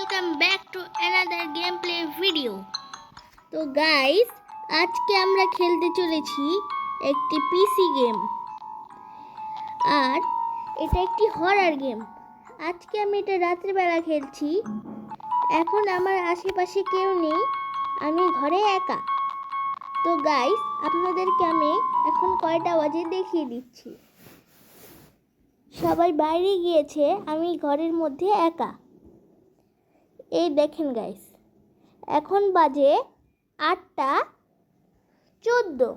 Welcome back to another game play video. তো guys, আজকে আমরা খেলতে চলেছি একটি পিসি গেম, আর এটা একটি হরর গেম। আজকে আমি এটা রাত্রিবেলা খেলছি। এখন আমার আশেপাশে কেউ নেই, আমি ঘরে একা। তো গাইস, আপনাদেরকে আমি এখন কয়টা বাজে দেখিয়ে দিচ্ছি। সবাই বাইরে গিয়েছে, আমি ঘরের মধ্যে একা। এই দেখেন গাইস, এখন বাজে 8:14।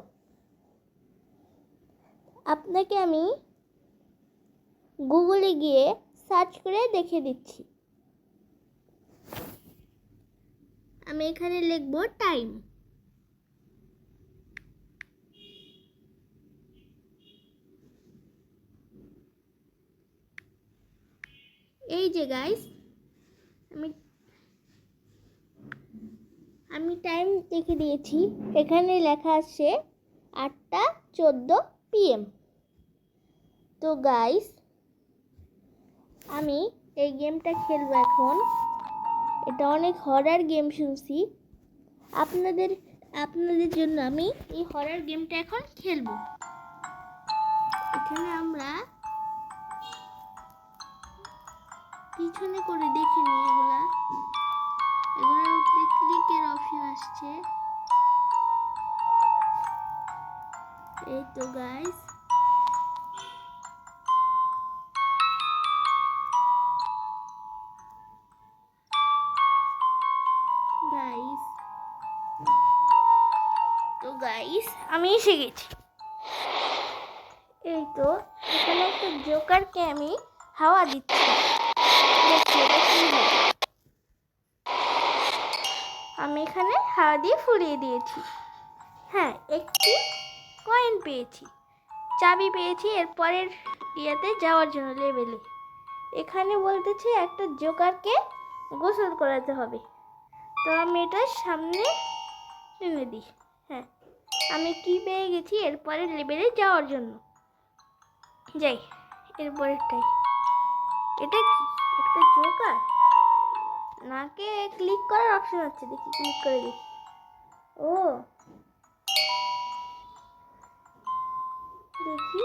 আপনাকে আমি গুগলে গিয়ে সার্চ করে দেখে দিচ্ছি। আমি এখানে লিখব টাইম। এই যে গাইস, আমি টাইম দেখে দিয়েছি। এখানে লেখা আছে 8:14 PM। তো গাইস, আমি এই গেমটা খেলবো এখন। এটা অনেক হরর গেম শুনছি। আপনাদের জন্য আমি এই হরর গেমটা এখন খেলবো। এখানে আমরা পিছনে করে দেখে নিই। এগুলোর উপরে ক্লিকের অপশন আসছে। এই তো গাইস, আমি এসে গেছি। এই তো, এখানে একটা জোকারকে আমি হাওয়া দিচ্ছি। আমি এখানে হাওয়া দিয়ে ফুলিয়ে দিয়েছি। হ্যাঁ, একটি কয়েন পেয়েছি, চাবি পেয়েছি এর পরের ইয়েতে যাওয়ার জন্য, লেভেলে। এখানে বলতেছে একটা জোকারকে গোসল করাতে হবে। তো আমি এটা সামনে এনে দিই। হ্যাঁ, আমি কি পেয়ে গেছি এর পরের লেভেলে যাওয়ার জন্য। যাই এরপরেরটাই। এটা কি একটা জোকার? নাকে ক্লিক করার অপশন আছে, দেখি ক্লিক করে দেখি। ও দেখি,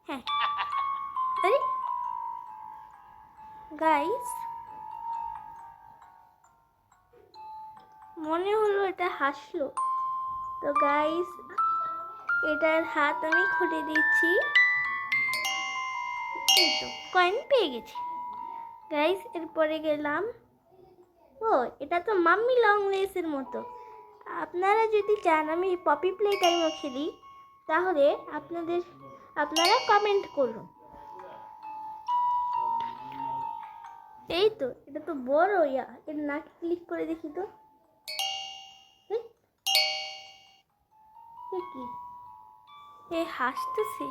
হ্যাঁ। আরে গাইস, মনে হলো এটা হাসলো। তো গাইস, এটার হাত আমি খুলে দিচ্ছি। এই তো কয়েন পেয়ে গেছি গাইস। এরপরে গেলাম। ও, এটা তো মাম্মি লং রেসের মতো। আপনারা যদি চান আমি পপি প্লে টাইমও খেলি, তাহলে আপনারা কমেন্ট করুন। এই তো, এটা তো বড় এর নাকে ক্লিক করে দেখি তো। কি এ হাসতেছে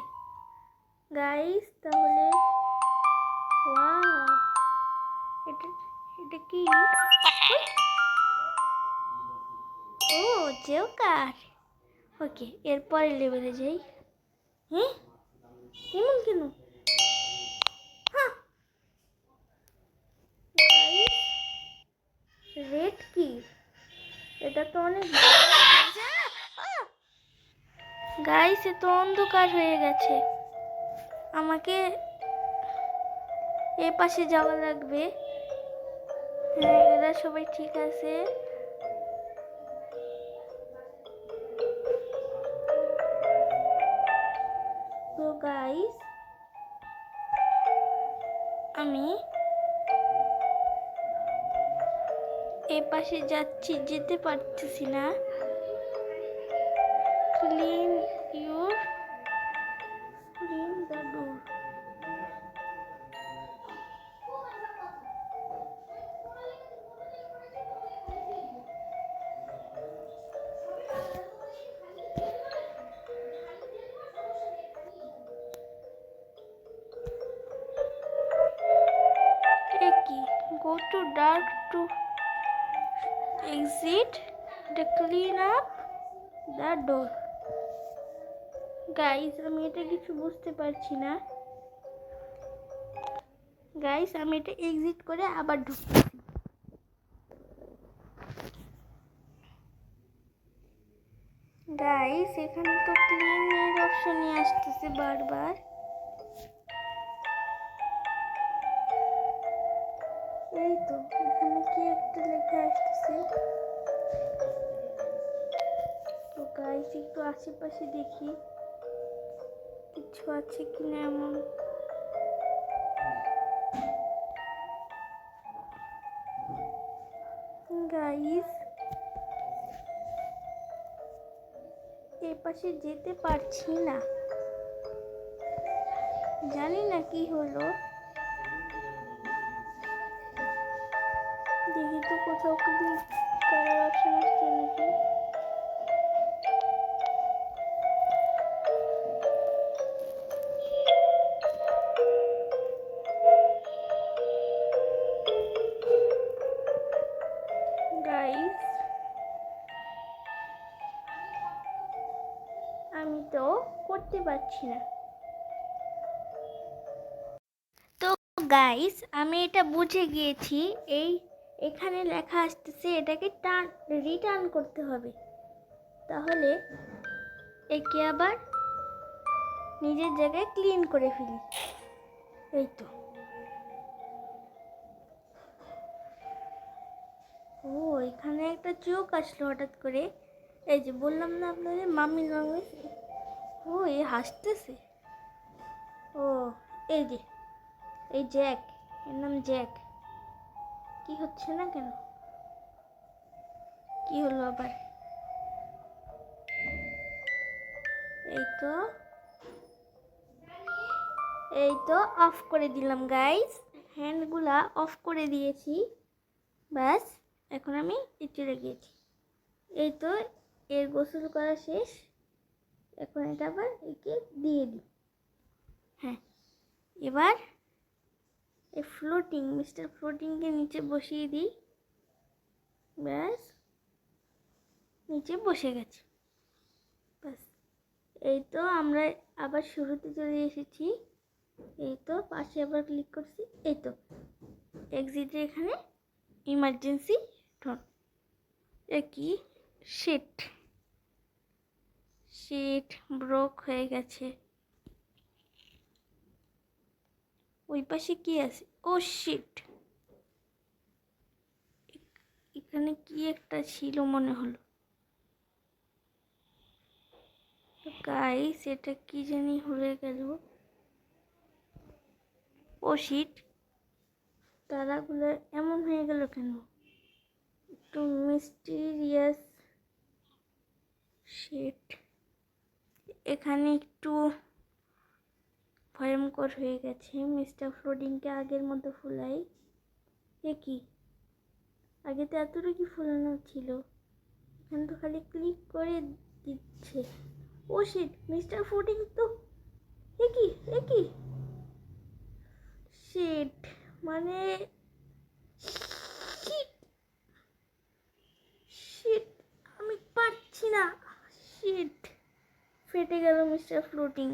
গাইস? তাহলে ওয়াও, এটা কি? ও, জোকার। ওকে, এরপরে লেভেলে যাই। হ্যাঁ, এমন কেন? রেড কি? এটা তো অনেক গাইস, এ তো অন্ধকার হয়ে গেছে। আমাকে এ পাশে যাওয়া লাগবে। হ্যাঁ, এরা সবাই ঠিক আছে। তো গাইস, আমি এই পাশে যাচ্ছি, যেতে পারতেছি না। Clean the door. Go to dark to exit the clean up the door. Guys, আমি এটা কিছু বুঝতে পারছি না। গাইস আমি এটা এক্সিট করে আবার ঢুকতেছি। গাইস এখানে তো ক্লিনের অপশনই আসতেছে বারবার। এই তো এখানে কি একটা লেখা আসতেছে। তো গাইস একটু আশেপাশে দেখি কিছু আছে কিনা এমন। গাইস এ পাশে যেতে পারছি না, জানি না কি হলো। দেখি তো কোথাও ক্লিক করার অপশন আসছে নাকি। গাইস আমি তো করতে পারছি না। তো গাইস আমি এটা বুঝে গিয়েছি, এখানে লেখা আসতেছে এটাকে রিটার্ন করতে হবে, তাহলে একে আবার নিজের জায়গায় ক্লিন করে ফেলি। এই তো, ও এখানে একটা চোখ আসলো হঠাৎ করে। এই যে বললাম না আপনাদের মাম্মি ল্যাঙ্গুয়েজ। ও এ হাসতেছে। ও এই যে এই জ্যাক, এর নাম জ্যাক। কি হচ্ছে না কেন, কি হলো আবার? এই তো অফ করে দিলাম গাইস, হ্যান্ডগুলা অফ করে দিয়েছি। ব্যাস এখন আমি চলে গিয়েছি। এই তো এর গোসল করা শেষ, এখন এটা আবার একে দিয়ে দিই। হ্যাঁ এবার এই মিস্টার ফ্লোটিংকে নিচে বসিয়ে দিই। ব্যাস নিচে বসে গেছে। ব্যাস এই তো আমরা আবার শুরুতে চলে এসেছি। এই তো পাশে আবার ক্লিক করছি। এই তো এক্সিটে এখানে ইমার্জেন্সি টোন। এ কি শিট ব্রোক হয়ে গেছে। ওই পাশে কি আছে? ও শিট, এখানে কি একটা ছিল মনে হলো। গাইস এটা কি জানি হয়ে গেল। ও শিট, তারাগুলো এমন হয়ে গেল কেন? একটু মিস্টিরিয়াস। শিট, এখানে একটু ভয়ঙ্কর হয়ে গেছে। মিস্টার ফ্লোটিংকে আগের মতো ফুলাই। এ কি, আগে তো এতটা কি ফুলানো ছিল, এখানে তো খালি ক্লিক করে দিচ্ছে। ও শিট, মিস্টার ফ্লোটিং তো এ কি শিট, মানে শিট শিট, আমি পারছি না। শিট, ফেটে গেল মিস্টার ফ্লোটিং।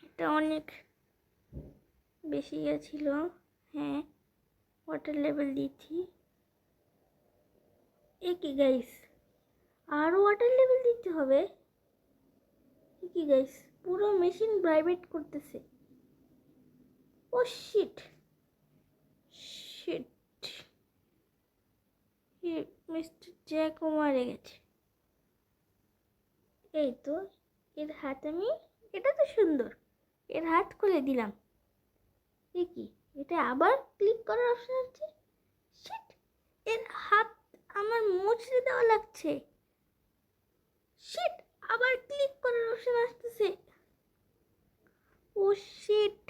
এটা অনেক বেশি গেছিল। হ্যাঁ ওয়াটার লেভেল দিচ্ছি। এ কি গাইস, আরও ওয়াটার লেভেল দিতে হবে? এ কি গাইস, পুরো মেশিন ভাইব্রেট করতেছে। ও শিট শিট, মিস্টার জ্যাকও মারা গেছে। এই তো এর হাত আমি, এটা তো সুন্দর, এর হাত খুলে দিলাম। এ কি, এটা আবার ক্লিক করার অপশন আছে। শিট, এর হাত আমার মুছড়ে দেওয়া লাগছে। শিট, আবার ক্লিক করার অপশন আসতেছে। ও শিট,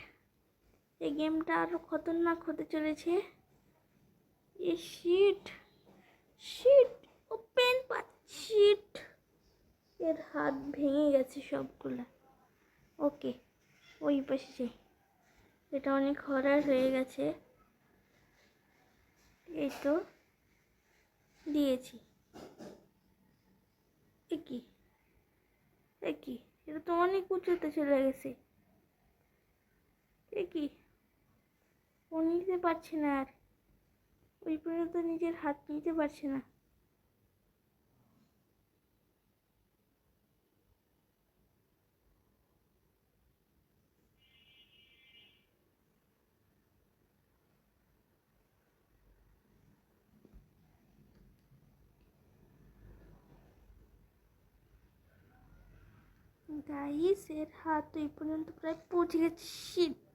এই গেমটা আরো খতরনাক হতে চলেছে। এ শিট শিট, ওপেন শিট, এর হাত ভেঙে গেছে সবগুলা। ওকে ওই পাশে, এটা অনেক হরার হয়ে গেছে। এই তো দিয়েছি। এ কি এটা তো অনেক উঁচুতে চলে গেছে। এ কি, নিতে পারছে না, আর ওই পর্যন্ত নিজের হাত নিতে পারছে না। গাইস, এর হাত ওই পর্যন্ত প্রায় পৌঁছে গেছে। শিট,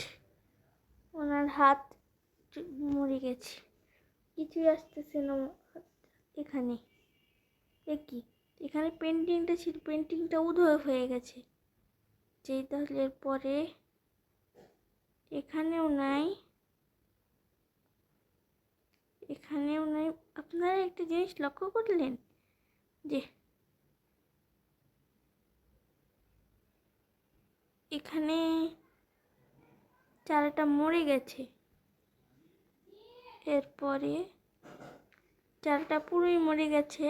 ওনার হাত মরে গেছে, কিছুই আসতেছে না এখানে। কি এখানে পেন্টিংটা ছিল, পেন্টিংটা উধাও হয়ে গেছে। যেই তাহলে এরপরে এখানেও নাই, এখানেও নাই। আপনারা একটা জিনিস লক্ষ্য করলেন যে এখানে চারাটা মরে গেছে, এরপরে চারাটা পুরোই মরে গেছে,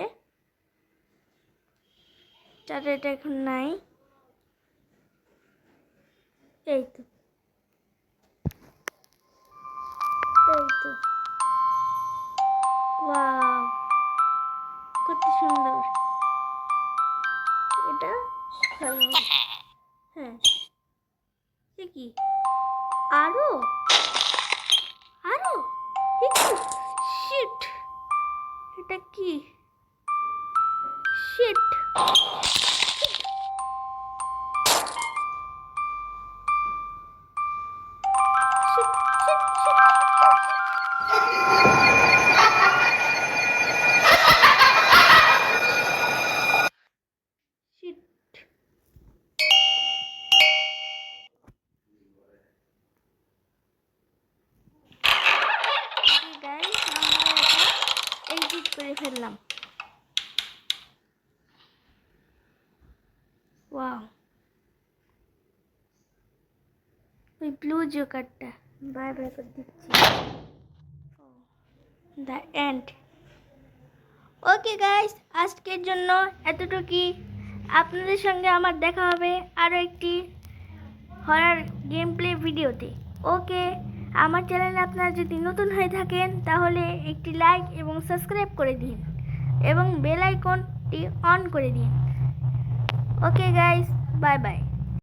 চারাটা এখন নাই। এই তো, এই তো, ওয়াও, কত সুন্দর। এটা ভালো। হ্যাঁ, সে কি আরো আরো শিট, এটা কি শিট। এডিট করে ফেললাম। ওয়াও, ওই ব্লু জোকারটা বাই বাই করে দিচ্ছি। The end. ওকে গাইস, আজকের জন্য এতটুকুই। আপনাদের সঙ্গে আমার দেখা হবে আরও একটি হরার গেম প্লে ভিডিওতে। ওকে, আমার চ্যানেলে আপনারা যদি নতুন হয়ে থাকেন তাহলে একটি লাইক এবং সাবস্ক্রাইব করে দিন এবং বেল আইকনটি অন করে দিন। Okay guys, bye bye.